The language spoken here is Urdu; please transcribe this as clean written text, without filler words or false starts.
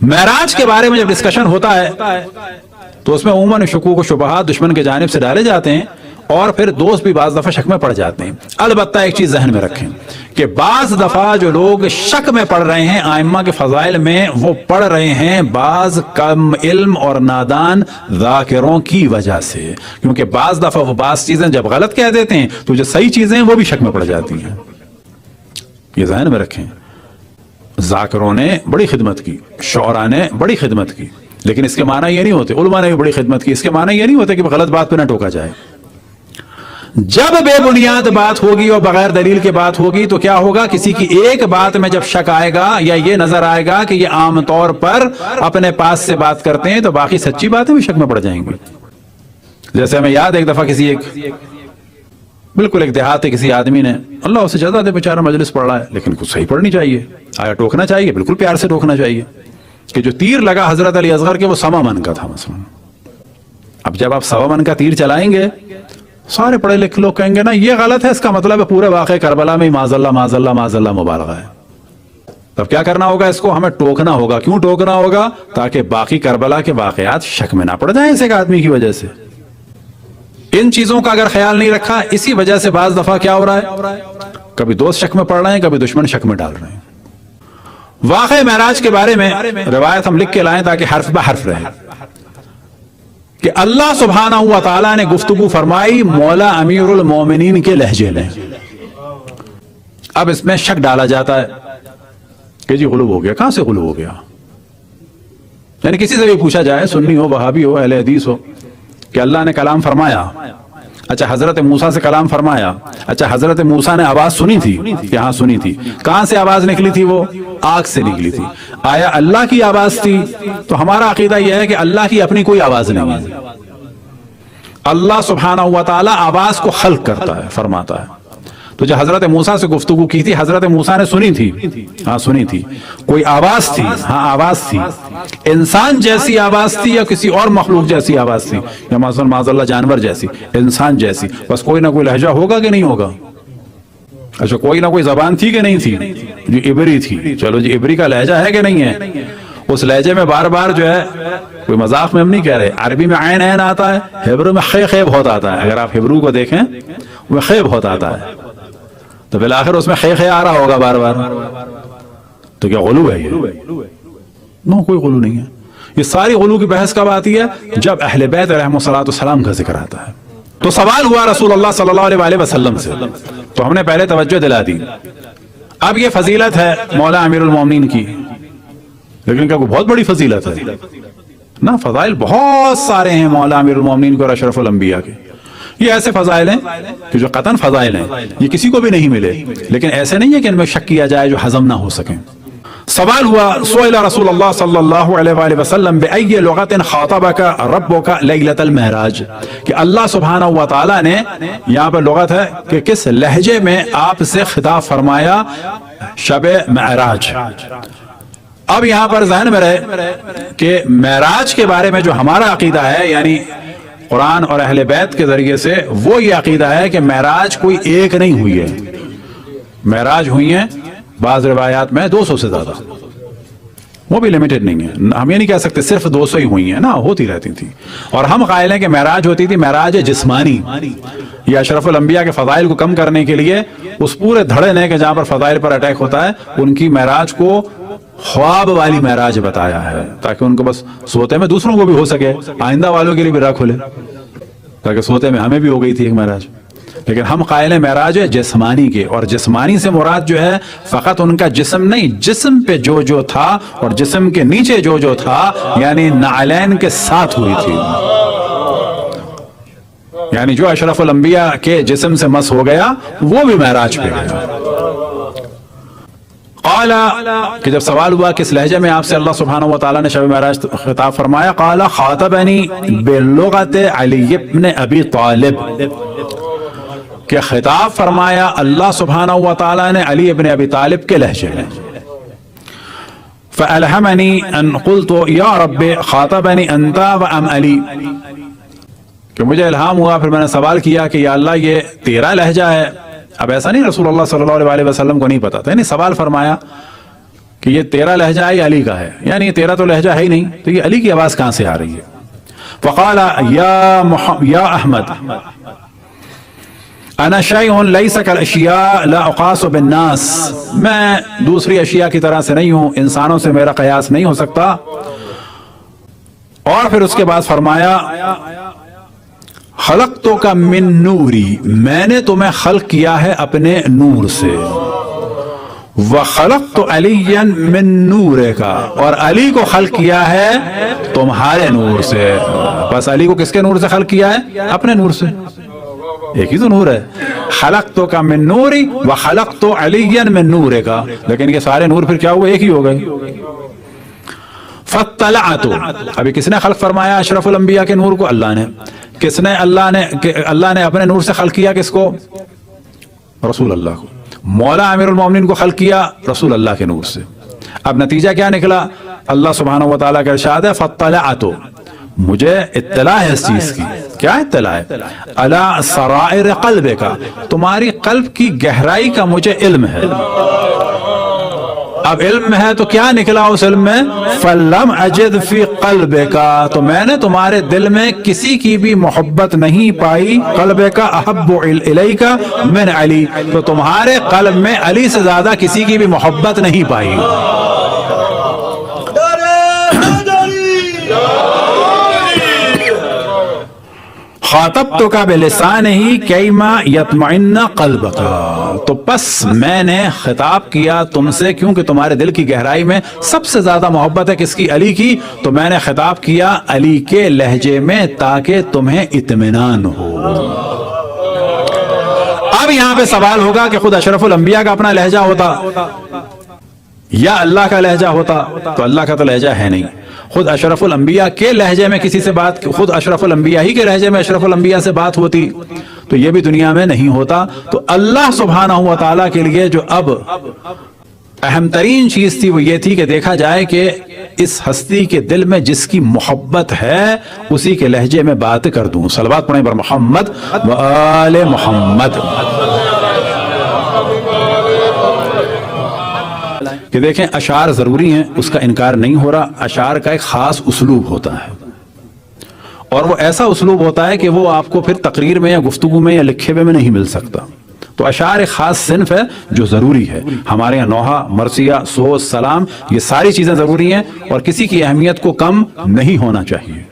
معراج کے بارے میں جب ڈسکشن ہوتا ہے تو اس میں عموماً شکوک و شبہات دشمن کی جانب سے ڈالے جاتے ہیں اور پھر دوست بھی بعض دفعہ شک میں پڑ جاتے ہیں. البتہ ایک چیز ذہن میں رکھیں کہ بعض دفعہ جو لوگ شک میں پڑ رہے ہیں ائمہ کے فضائل میں، وہ پڑھ رہے ہیں بعض کم علم اور نادان ذاکروں کی وجہ سے، کیونکہ بعض دفعہ وہ بعض چیزیں جب غلط کہہ دیتے ہیں تو جو صحیح چیزیں ہیں وہ بھی شک میں پڑ جاتی ہیں. یہ ذہن میں رکھیں. ذاکروں نے بڑی خدمت کی، شعراء نے بڑی خدمت کی، لیکن اس کے معنی یہ نہیں ہوتے، علماء نے بھی بڑی خدمت کی، اس کے معنی یہ نہیں ہوتے کہ غلط بات پہ نہ ٹوکا جائے. جب بے بنیاد بات ہوگی اور بغیر دلیل کے بات ہوگی تو کیا ہوگا؟ کسی کی ایک بات میں جب شک آئے گا یا یہ نظر آئے گا کہ یہ عام طور پر اپنے پاس سے بات کرتے ہیں، تو باقی سچی باتیں بھی شک میں پڑ جائیں گی. جیسے ہمیں یاد ایک دفعہ کسی بالکل ایک دیہاتی کسی آدمی نے، اللہ اسے جزا دے بیچارہ مجلس پڑھ رہا ہے لیکن کچھ صحیح پڑھنی چاہیے، آیا ٹوکنا چاہیے، بالکل پیار سے ٹوکنا چاہیے کہ جو تیر لگا حضرت علی اصغر کے وہ 1.25 من کا تھا مثلا. اب جب آپ 1.25 من کا تیر چلائیں گے، سارے پڑھے لکھے لوگ کہیں گے نا یہ غلط ہے، اس کا مطلب ہے پورے واقعہ کربلا میں معاذ اللہ معاذ اللہ معاذ اللہ مبالغہ ہے. تب کیا کرنا ہوگا؟ اس کو ہمیں ٹوکنا ہوگا. کیوں ٹوکنا ہوگا؟ تاکہ باقی کربلا کے واقعات شک میں نہ پڑ جائیں اس ایک آدمی کی وجہ سے. ان چیزوں کا اگر خیال نہیں رکھا، اسی وجہ سے بعض دفعہ کیا ہو رہا ہے، کبھی دوست شک میں پڑ رہے ہیں، کبھی دشمن شک میں ڈال رہے ہیں. واقعہ معراج کے بارے میں روایت ہم لکھ کے لائیں تاکہ حرف بہ حرف رہے کہ اللہ سبحانہ و تعالیٰ نے گفتگو فرمائی مولا امیر المومنین کے لہجے میں. اب اس میں شک ڈالا جاتا ہے کہ جی غلو ہو گیا. کہاں سے غلو ہو گیا؟ یعنی کسی سے بھی پوچھا جائے، سنی ہو، وہابی ہو، اہل حدیث ہو، کہ اللہ نے کلام فرمایا، اچھا حضرت موسیٰ سے کلام فرمایا، اچھا حضرت موسیٰ نے آواز سنی تھی کہ ہاں سنی تھی. کہاں سے آواز نکلی تھی؟ وہ آگ سے نکلی تھی. آیا اللہ کی آواز تھی؟ تو ہمارا عقیدہ یہ ہے کہ اللہ کی اپنی کوئی آواز نہیں ہے. اللہ سبحانہ و تعالیٰ آواز کو خلق کرتا ہے، فرماتا ہے. تو جو حضرت موسیٰ سے گفتگو کی تھی، حضرت موسیٰ نے سنی تھی، ہاں سنی تھی. کوئی آواز تھی؟ ہاں آواز تھی. انسان جیسی آواز تھی یا کسی اور مخلوق جیسی آواز تھی؟ یا مثلا معاذ اللہ جانور جیسی، انسان جیسی؟ بس کوئی نہ کوئی لہجہ ہوگا کہ نہیں ہوگا؟ اچھا کوئی نہ کوئی زبان تھی کہ نہیں تھی؟ جو عبری تھی. چلو جی عبری کا لہجہ ہے کہ نہیں ہے؟ اس لہجے میں بار بار جو ہے، کوئی مذاق میں ہم نہیں کہہ رہے، عربی میں عین عین آتا ہے، ہیبرو میں خے خے بہت آتا ہے. اگر آپ ہیبرو کو دیکھیں وہ خے بہت آتا ہے، تو بالآخر اس میں خے خے آ رہا ہوگا بار بار. تو کیا غلو ہے یہ؟ نو، کوئی غلو نہیں ہے. یہ ساری غلو کی بحث کب آتی ہے؟ جب اہل بیت علیہم السلام کا ذکر آتا ہے. تو سوال ہوا رسول اللہ صلی اللہ علیہ وآلہ وسلم سے، تو ہم نے پہلے توجہ دلا دی. اب یہ فضیلت ہے مولا امیر المومنین کی، لیکن کیا کوئی بہت بڑی فضیلت ہے؟ نا، فضائل بہت سارے ہیں مولا امیر المومنین کو اور اشرف الانبیاء کے. یہ ایسے فضائل ہیں کہ جو قطعاً فضائل ہیں، یہ کسی کو بھی نہیں ملے، لیکن ایسے نہیں ہے کہ ان میں شک کیا جائے جو ہضم نہ ہو سکیں. سوال ہوا سئل رسول اللہ صلی اللہ علیہ وآلہ وسلم بأي لغة خاطبك ربك ليلة المعراج، کہ اللہ سبحانہ و تعالیٰ نے، یہاں پر لغت ہے کہ کس لہجے میں آپ سے خطاب فرمایا شب معراج. اب یہاں پر ذہن میں رہے کہ معراج کے بارے میں جو ہمارا عقیدہ ہے، یعنی قرآن اور اہل بیت کے ذریعے سے، وہ یہ عقیدہ ہے کہ معراج کوئی ایک نہیں ہوئی ہے. معراج ہوئی ہیں بعض روایات میں 200 سے زیادہ، وہ بھی لیمیٹڈ نہیں ہے. ہم یہ نہیں کہہ سکتے صرف 200 ہی ہوئی ہیں، نا، ہوتی رہتی تھی. اور ہم قائل ہیں کہ معراج ہوتی تھی معراج جسمانی. یہ اشرف الانبیاء کے فضائل کو کم کرنے کے لیے اس پورے دھڑے نے کہ جہاں پر فضائل پر اٹیک ہوتا ہے، ان کی معراج کو خواب والی معراج بتایا ہے، تاکہ ان کو بس سوتے میں دوسروں کو بھی ہو سکے، آئندہ والوں کے لیے بھی راہ کھلے، تاکہ سوتے میں ہمیں بھی ہو گئی تھی ایک معراج. لیکن ہم قائل ہیں معراج جسمانی کے، اور جسمانی سے مراد جو ہے فقط ان کا جسم نہیں، جسم پہ جو تھا اور جسم کے نیچے جو تھا، یعنی نعلین کے ساتھ ہوئی تھی. یعنی جو اشرف الانبیاء کے جسم سے مس ہو گیا وہ بھی معراج پہ گیا. قال، کہ جب سوال ہوا کس لہجے میں آپ سے اللہ سبحانہ و تعالیٰ نے شب معراج خطاب فرمایا، قال خاطبنی بلغت علی ابن ابی طالب، کہ خطاب فرمایا اللہ سبحانہ و تعالیٰ نے علی ابن ابی طالب کے لہجے میں. فألہمنی ان قلت یا رب خاطبنی انت و ام علی، کہ مجھے الہام ہوا، پھر میں نے سوال کیا کہ یا اللہ یہ تیرا لہجہ ہے. اب ایسا نہیں رسول اللہ صلی اللہ علیہ وسلم کو نہیں پتا تھا، یعنی سوال فرمایا کہ یہ تیرا لہجہ ہے یا علی کا ہے، یعنی یہ تیرا تو لہجہ ہے ہی نہیں، تو یہ علی کی آواز کہاں سے آ رہی ہے؟ فقال یا احمد انا شیء لیس کالاشیاء لا اقاس بالناس، میں دوسری اشیاء کی طرح سے نہیں ہوں، انسانوں سے میرا قیاس نہیں ہو سکتا۔ اور پھر اس کے بعد فرمایا خلقتک من نوری، میں نے تمہیں خلق کیا ہے اپنے نور سے، وخلقت علی من نورک، اور علی کو خلق کیا ہے تمہارے نور سے۔ بس علی کو کس کے نور سے خلق کیا ہے؟ اپنے نور سے، ایک ہی تو نور ہے۔ خلقتک من نوری وخلقت علی من نورک، لیکن یہ سارے نور پھر کیا ہوئے؟ ایک ہی ہو گئے۔ فاطلعت، ابھی کس نے خلق فرمایا اشرف الانبیاء کے نور کو؟ اللہ نے۔ کس نے؟ اللہ نے اپنے نور سے خلق کیا کس کو؟ رسول اللہ کو۔ مولا امیر المومنین کو خلق کیا رسول اللہ کے نور سے۔ اب نتیجہ کیا نکلا؟ اللہ سبحانہ و تعالیٰ کا ارشاد ہے فاطلعت، مجھے اطلاع ہے اس چیز کی۔ کیا اطلاع ہے؟ علی سرائر قلبک، تمہاری قلب کی گہرائی کا مجھے علم ہے۔ اب علم ہے تو کیا نکلا اس علم میں؟ فلم اجد فی قلبک، تو میں نے تمہارے دل میں کسی کی بھی محبت نہیں پائی، قلبک احب الیک من علی، تو تمہارے قلب میں علی سے زیادہ کسی کی بھی محبت نہیں پائی۔ خاطبتک بلسانہ کیما یطمئن قلبک، تو بس میں نے خطاب کیا تم سے کیونکہ تمہارے دل کی گہرائی میں سب سے زیادہ محبت ہے کس کی؟ علی کی، تو میں نے خطاب کیا علی کے لہجے میں تاکہ تمہیں اطمینان ہو۔ اب یہاں پہ سوال ہوگا کہ خود اشرف الانبیاء کا اپنا لہجہ ہوتا یا اللہ کا لہجہ ہوتا؟ تو اللہ کا تو لہجہ ہے نہیں، خود اشرف الانبیاء کے لہجے میں کسی سے بات، خود اشرف الانبیاء ہی کے لہجے میں اشرف الانبیاء سے بات ہوتی تو یہ بھی دنیا میں نہیں ہوتا۔ تو اللہ سبحانہ و تعالیٰ کے لیے جو اب اہم ترین چیز تھی وہ یہ تھی کہ دیکھا جائے کہ اس ہستی کے دل میں جس کی محبت ہے اسی کے لہجے میں بات کر دوں۔ صلوات پڑھیں بر محمد و آل محمد۔ کہ دیکھیں اشعار ضروری ہیں، اس کا انکار نہیں ہو رہا، اشعار کا ایک خاص اسلوب ہوتا ہے، اور وہ ایسا اسلوب ہوتا ہے کہ وہ آپ کو پھر تقریر میں یا گفتگو میں یا لکھے ہوئے میں نہیں مل سکتا۔ تو اشعار ایک خاص صنف ہے جو ضروری ہے۔ ہمارے یہاں نوحہ، مرثیہ، سوز، سلام، یہ ساری چیزیں ضروری ہیں اور کسی کی اہمیت کو کم نہیں ہونا چاہیے۔